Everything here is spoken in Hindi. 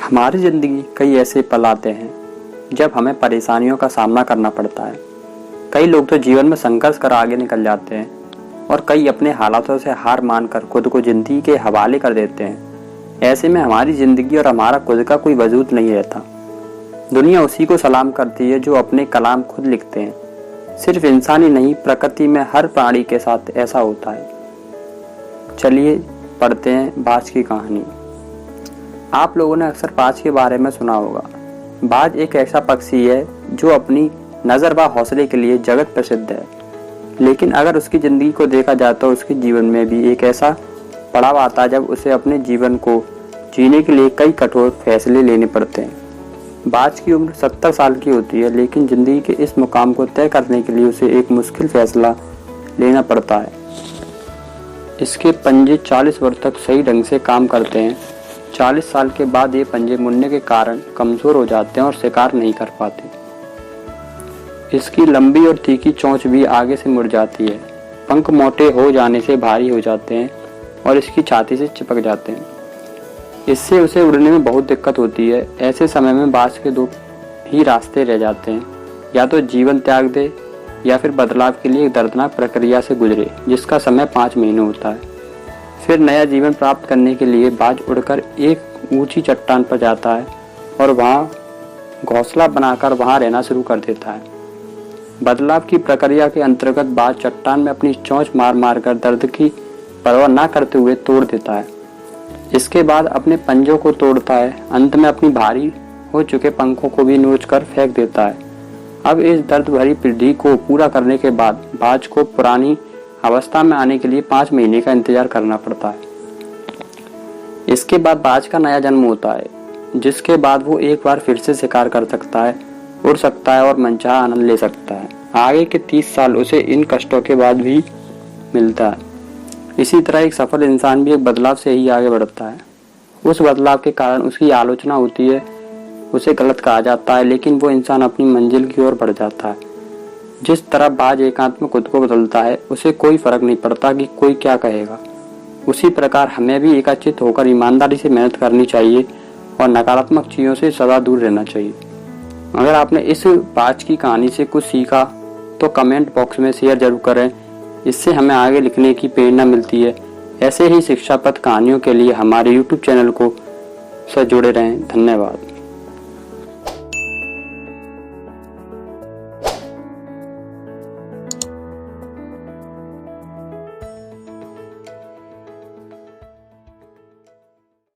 हमारी ज़िंदगी कई ऐसे पल आते हैं जब हमें परेशानियों का सामना करना पड़ता है। कई लोग तो जीवन में संघर्ष कर आगे निकल जाते हैं और कई अपने हालातों से हार मानकर खुद को ज़िंदगी के हवाले कर देते हैं। ऐसे में हमारी ज़िंदगी और हमारा खुद का कोई वजूद नहीं रहता। दुनिया उसी को सलाम करती है जो अपने कलाम खुद लिखते हैं। सिर्फ इंसान ही नहीं, प्रकृति में हर प्राणी के साथ ऐसा होता है। चलिए पढ़ते हैं बाज की कहानी। आप लोगों ने अक्सर बाज के बारे में सुना होगा। बाज एक ऐसा पक्षी है जो अपनी नज़र व हौसले के लिए जगत प्रसिद्ध है। लेकिन अगर उसकी ज़िंदगी को देखा जाए तो उसके जीवन में भी एक ऐसा पड़ाव आता है जब उसे अपने जीवन को जीने के लिए कई कठोर फैसले लेने पड़ते हैं। बाज की उम्र 70 साल की होती है, लेकिन ज़िंदगी के इस मुकाम को तय करने के लिए उसे एक मुश्किल फैसला लेना पड़ता है। इसके पंजे 40 वर्ष तक सही ढंग से काम करते हैं। 40 साल के बाद ये पंजे मुड़ने के कारण कमज़ोर हो जाते हैं और शिकार नहीं कर पाते। इसकी लंबी और तीखी चोंच भी आगे से मुड़ जाती है। पंख मोटे हो जाने से भारी हो जाते हैं और इसकी छाती से चिपक जाते हैं। इससे उसे उड़ने में बहुत दिक्कत होती है। ऐसे समय में बाज के दो ही रास्ते रह जाते हैं, या तो जीवन त्याग दे या फिर बदलाव के लिए एक दर्दनाक प्रक्रिया से गुजरे जिसका समय 5 महीने होता है। फिर नया जीवन प्राप्त करने के लिए बाज उड़कर एक ऊंची चट्टान पर जाता है और वहां घोंसला बनाकर वहां रहना शुरू कर देता है। बदलाव की प्रक्रिया के अंतर्गत बाज चट्टान में अपनी चोंच मार मार कर दर्द की परवाह न करते हुए तोड़ देता है। इसके बाद अपने पंजों को तोड़ता है। अंत में अपनी भारी हो चुके पंखों को भी नोच कर फेंक देता है। अब इस दर्द भरी पीढ़ी को पूरा करने के बाद बाज को पुरानी अवस्था में आने के लिए 5 महीने का इंतजार करना पड़ता है। इसके बाद बाज का नया जन्म होता है, जिसके बाद वो एक बार फिर से शिकार कर सकता है, उड़ सकता है और मनचाहा आनंद ले सकता है। आगे के 30 साल उसे इन कष्टों के बाद भी मिलता है। इसी तरह एक सफल इंसान भी एक बदलाव से ही आगे बढ़ता है। उस बदलाव के कारण उसकी आलोचना होती है, उसे गलत कहा जाता है, लेकिन वो इंसान अपनी मंजिल की ओर बढ़ जाता है। जिस तरह बाज एकांत में खुद को बदलता है, उसे कोई फर्क नहीं पड़ता कि कोई क्या कहेगा। उसी प्रकार हमें भी एकाचित होकर ईमानदारी से मेहनत करनी चाहिए और नकारात्मक चीज़ों से सदा दूर रहना चाहिए। अगर आपने इस बाज की कहानी से कुछ सीखा तो कमेंट बॉक्स में शेयर जरूर करें। इससे हमें आगे लिखने की प्रेरणा मिलती है। ऐसे ही शिक्षाप्रद कहानियों के लिए हमारे YouTube चैनल को से जुड़े रहें। धन्यवाद।